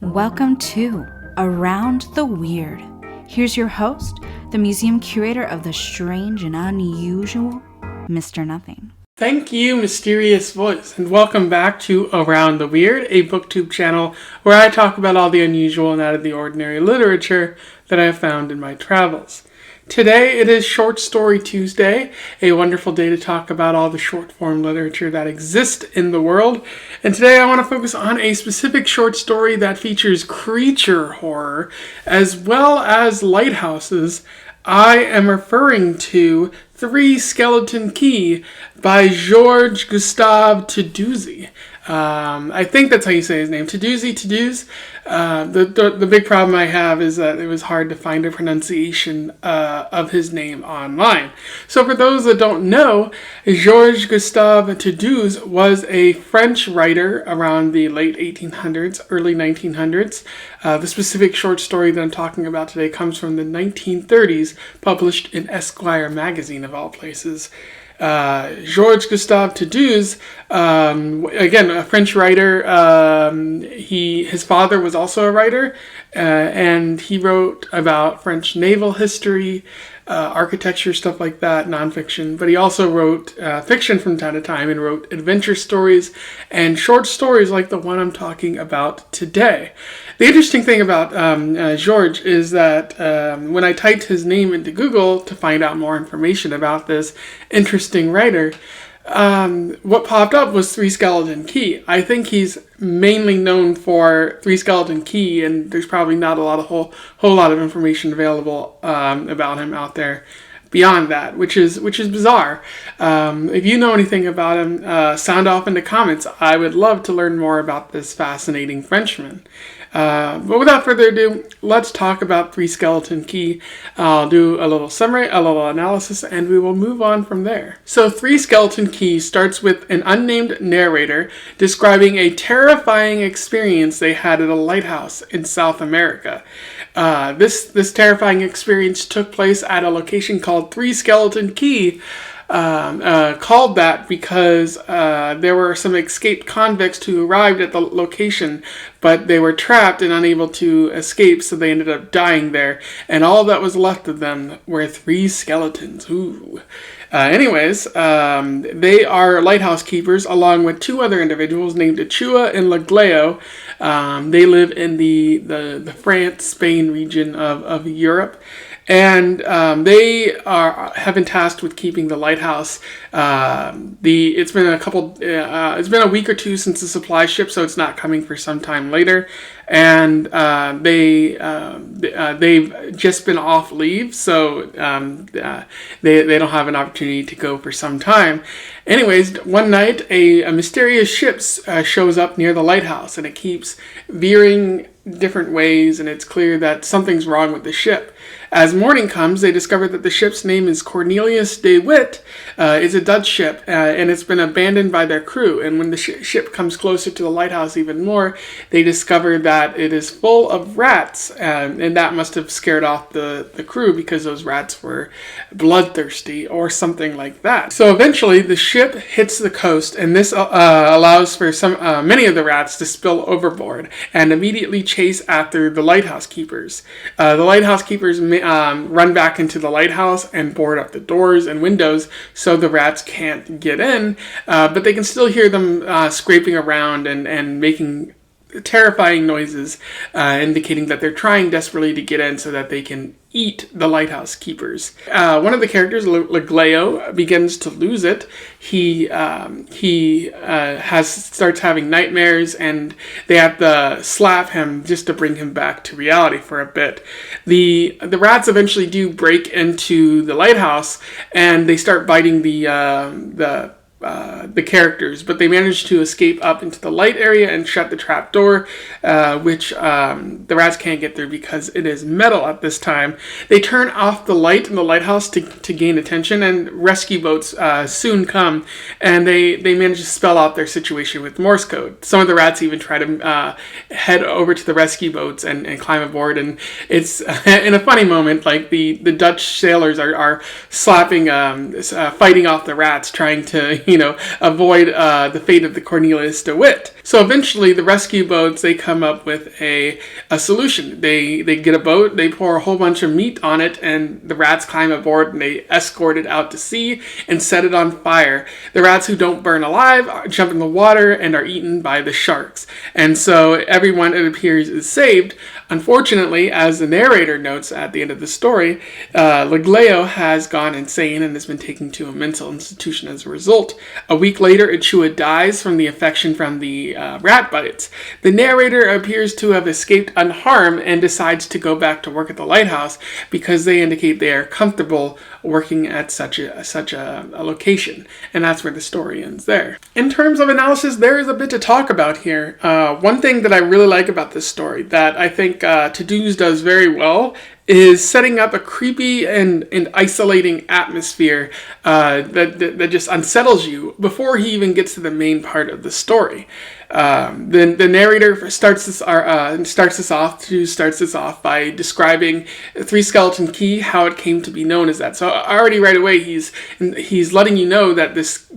Welcome to Around the Weird. Here's your host, the museum curator of the strange and unusual, Mr. Nothing. Thank you, mysterious voice, and welcome back to Around the Weird, a booktube channel where I talk about all the unusual and out of the ordinary literature that I have found in my travels. Today it is Short Story Tuesday, a wonderful day to talk about all the short form literature that exists in the world. And today I want to focus on a specific short story that features creature horror as well as lighthouses. I am referring to Three Skeleton Key by Georges-Gustave Toudouze. I think that's how you say his name. Toudouze. The big problem I have is that it was hard to find a pronunciation of his name online. So for those that don't know, Georges-Gustave Toudouze was a French writer around the late 1800s, early 1900s. The specific short story that I'm talking about today comes from the 1930s, published in Esquire magazine of all places. Georges-Gustave Toudouze, again, a French writer. His father was also a writer, and he wrote about French naval history, architecture, stuff like that, nonfiction. But he also wrote fiction from time to time and wrote adventure stories and short stories like the one I'm talking about today. The interesting thing about Georges is that when I typed his name into Google to find out more information about this interesting writer, what popped up was Three Skeleton Key. I think he's mainly known for Three Skeleton Key, and there's probably not a whole lot of information available about him out there beyond that, which is bizarre. If you know anything about him, sound off in the comments. I would love to learn more about this fascinating Frenchman. But without further ado, let's talk about Three Skeleton Key. I'll do a little summary, a little analysis, and we will move on from there. So Three Skeleton Key starts with an unnamed narrator describing a terrifying experience they had at a lighthouse in South America. This terrifying experience took place at a location called Three Skeleton Key, called that because there were some escaped convicts who arrived at the location, but they were trapped and unable to escape, so they ended up dying there, and all that was left of them were three skeletons. Ooh. They are lighthouse keepers along with two other individuals named Achua and Legleo. They live in the France-Spain region of Europe. And they have been tasked with keeping the lighthouse. It's been a week or two since the supply ship, so it's not coming for some time later. And they've just been off leave, so they don't have an opportunity to go for some time. Anyways, one night a mysterious ship shows up near the lighthouse, and it keeps veering different ways, and it's clear that something's wrong with the ship. As morning comes, they discover that the ship's name is Cornelius de Witt. It's a Dutch ship, and it's been abandoned by their crew. And when the ship comes closer to the lighthouse even more, they discover that it is full of rats, and that must have scared off the crew because those rats were bloodthirsty or something like that. So eventually, the ship hits the coast, and this allows for many of the rats to spill overboard and immediately chase after the lighthouse keepers. The lighthouse keepers run back into the lighthouse and board up the doors and windows so the rats can't get in, but they can still hear them scraping around and making terrifying noises, indicating that they're trying desperately to get in so that they can eat the lighthouse keepers. One of the characters, Legleo, begins to lose it. He starts having nightmares, and they have to slap him just to bring him back to reality for a bit. The rats eventually do break into the lighthouse, and they start biting the characters, but they manage to escape up into the light area and shut the trap door, which the rats can't get through because it is metal at this time. They turn off the light in the lighthouse to gain attention, and rescue boats soon come, and they manage to spell out their situation with Morse code. Some of the rats even try to head over to the rescue boats and climb aboard, and it's in a funny moment, like the Dutch sailors are slapping, fighting off the rats, trying to avoid the fate of the Cornelius de Witt. So eventually the rescue boats, they come up with a solution. They get a boat, they pour a whole bunch of meat on it, and the rats climb aboard and they escort it out to sea and set it on fire. The rats who don't burn alive jump in the water and are eaten by the sharks. And so everyone, it appears, is saved. Unfortunately, as the narrator notes at the end of the story, Ligleo has gone insane and has been taken to a mental institution as a result. A week later, Achua dies from the infection from the rat bites. The narrator appears to have escaped unharmed and decides to go back to work at the lighthouse because they indicate they are comfortable working at such a location. And that's where the story ends there. In terms of analysis, there is a bit to talk about here. One thing that I really like about this story that I think Toudouze does very well is setting up a creepy and isolating atmosphere that just unsettles you before he even gets to the main part of the story. The narrator starts this off by describing Three Skeleton Key, how it came to be known as that. So already right away he's letting you know that this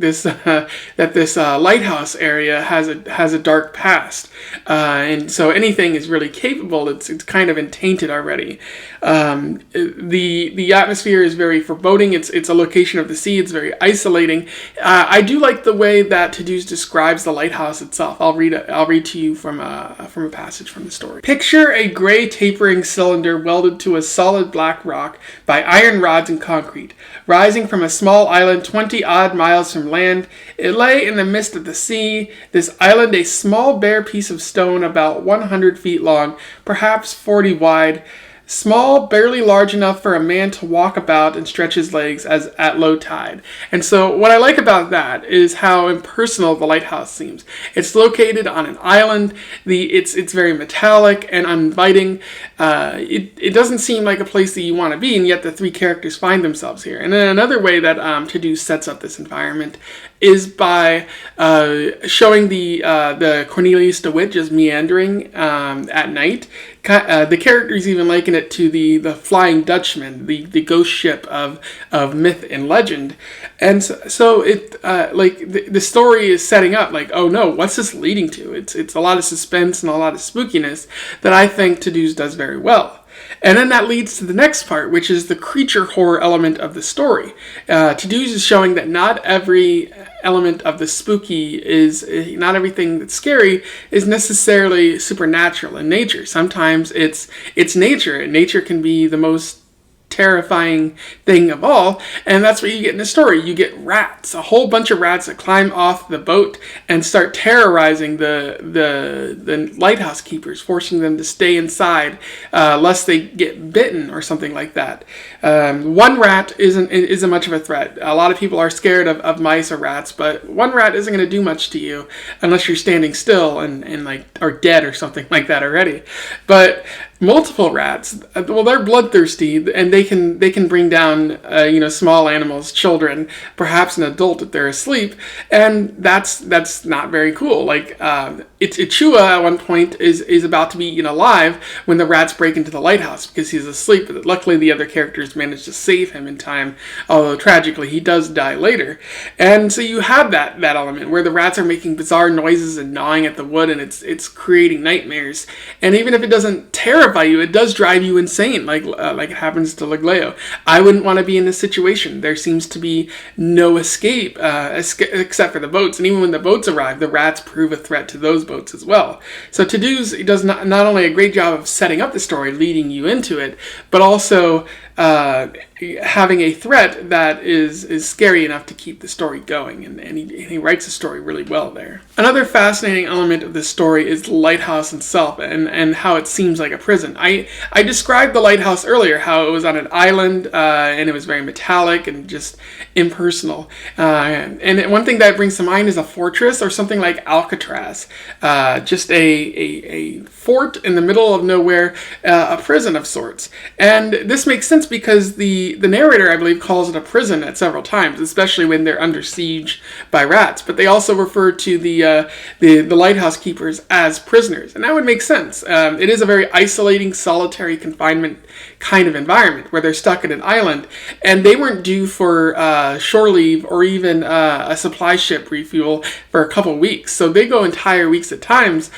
lighthouse area has a dark past, and so anything is really capable. It's kind of tainted already. The atmosphere is very foreboding. It's a location of the sea. It's very isolating. I do like the way that Toudouze describes the lighthouse itself. I'll read to you from a passage from the story. Picture a gray tapering cylinder welded to a solid black rock by iron rods and concrete, rising from a small island 20-odd miles from land. It lay in the midst of the sea. This island, a small bare piece of stone about 100 feet long, perhaps 40 wide. Small, barely large enough for a man to walk about and stretch his legs as at low tide. And so what I like about that is how impersonal the lighthouse seems. It's located on an island. It's very metallic and uninviting. It doesn't seem like a place that you want to be, and yet the three characters find themselves here. And then another way that Toudouze sets up this environment is by showing the Cornelius de Witt just meandering at night. The characters even liken it to the Flying Dutchman, the ghost ship of myth and legend. And so it the story is setting up like, oh no, what's this leading to? It's a lot of suspense and a lot of spookiness that I think Toudouze does very well. And then that leads to the next part, which is the creature horror element of the story. Toudouze is showing that not every element of the spooky not everything that's scary is necessarily supernatural in nature. Sometimes it's nature, and nature can be the most terrifying thing of all, and that's what you get in the story. You get rats, a whole bunch of rats that climb off the boat and start terrorizing the lighthouse keepers, forcing them to stay inside lest they get bitten or something like that. One rat isn't much of a threat. A lot of people are scared of mice or rats, but one rat isn't going to do much to you unless you're standing still and like are dead or something like that already. But multiple rats, well, they're bloodthirsty, and they can bring down small animals, children, perhaps an adult if they're asleep, and that's not very cool. Like Achua at one point is about to be eaten alive when the rats break into the lighthouse because he's asleep. But luckily, the other characters manage to save him in time, although tragically he does die later. And so you have that element where the rats are making bizarre noises and gnawing at the wood, and it's creating nightmares. And even if it doesn't terrify you, it does drive you insane, like it happens to Ligleo. I wouldn't want to be in this situation. There seems to be no escape except for the boats, and even when the boats arrive, the rats prove a threat to those boats as well. So Toudouze does not only a great job of setting up the story, leading you into it, but also having a threat that is scary enough to keep the story going, and he writes the story really well there. Another fascinating element of the story is the lighthouse itself and how it seems like a prison. I described the lighthouse earlier, how it was on an island and it was very metallic and just impersonal. And one thing that brings to mind is a fortress or something like Alcatraz, just a fort in the middle of nowhere, a prison of sorts. And this makes sense sense because the narrator, I believe, calls it a prison at several times, especially when they're under siege by rats. But they also refer to the lighthouse keepers as prisoners, and that would make sense. It is a very isolating, solitary confinement kind of environment where they're stuck at an island, and they weren't due for shore leave or even a supply ship refuel for a couple weeks. So they go entire weeks at times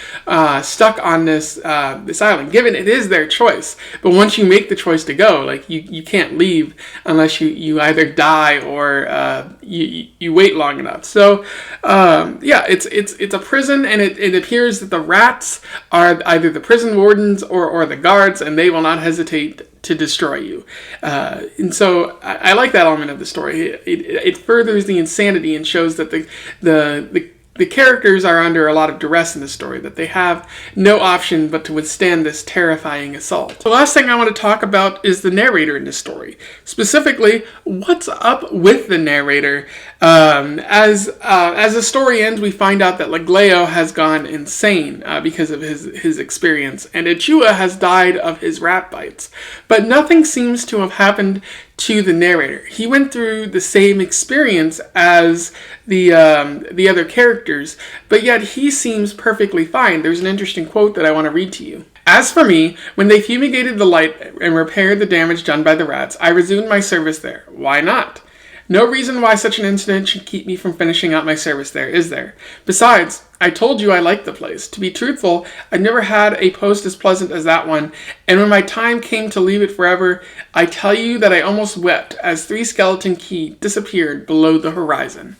stuck on this island, given it is their choice. But once you make the choice to go, like you can't leave unless you either die or you wait long enough. So it's a prison, and it appears that the rats are either the prison wardens or the guards, and they will not hesitate to destroy you. And so I like that element of the story. It furthers the insanity and shows that the characters are under a lot of duress in the story, that they have no option but to withstand this terrifying assault. The last thing I want to talk about is the narrator in this story. Specifically, what's up with the narrator? As the story ends, we find out that Legleo has gone insane because of his experience, and Achua has died of his rat bites. But nothing seems to have happened to the narrator. He went through the same experience as the other characters, but yet he seems perfectly fine. There's an interesting quote that I want to read to you. As for me, when they fumigated the light and repaired the damage done by the rats, I resumed my service there. Why not? No reason why such an incident should keep me from finishing out my service there, is there? Besides, I told you I liked the place. To be truthful, I'd never had a post as pleasant as that one, and when my time came to leave it forever, I tell you that I almost wept as 3 skeleton key disappeared below the horizon.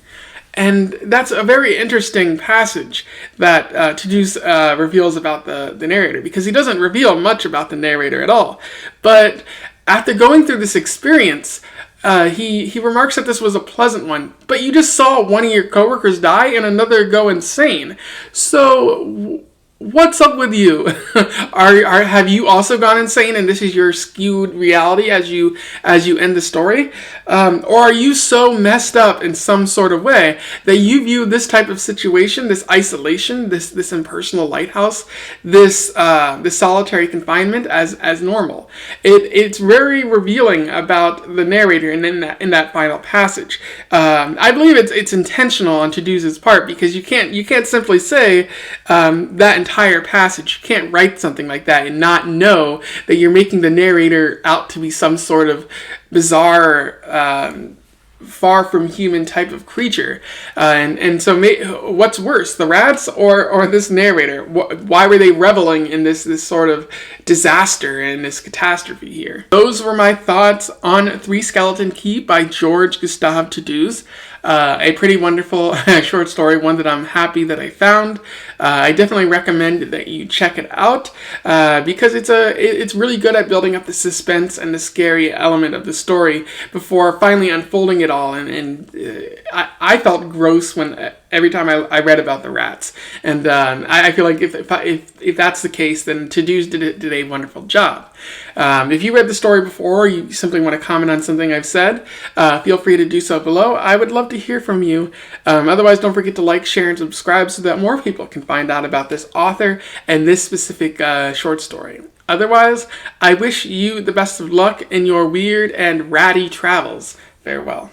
And that's a very interesting passage that Toudouze reveals about the narrator, because he doesn't reveal much about the narrator at all. But after going through this experience, he remarks that this was a pleasant one, but you just saw one of your coworkers die and another go insane. So what's up with you? Have you also gone insane, and this is your skewed reality as you end the story? Or are you so messed up in some sort of way that you view this type of situation, this isolation, this impersonal lighthouse, this solitary confinement as normal? It's very revealing about the narrator in that final passage. I believe it's intentional on Toudouze's part, because you can't simply say that entire passage. You can't write something like that and not know that you're making the narrator out to be some sort of bizarre, far from human type of creature. And so what's worse, the rats or this narrator? Why were they reveling in this sort of disaster and this catastrophe here? Those were my thoughts on 3 Skeleton Key by Georges-Gustave Toudouze. A pretty wonderful short story, one that I'm happy that I found. I definitely recommend that you check it out because it's really good at building up the suspense and the scary element of the story before finally unfolding it all. And I felt gross every time I read about the rats, and I feel like if that's the case, then Toudouze did a wonderful job. If you read the story before, or you simply want to comment on something I've said, feel free to do so below. I would love to hear from you. Otherwise, don't forget to like, share, and subscribe so that more people can find out about this author and this specific short story. Otherwise, I wish you the best of luck in your weird and ratty travels. Farewell.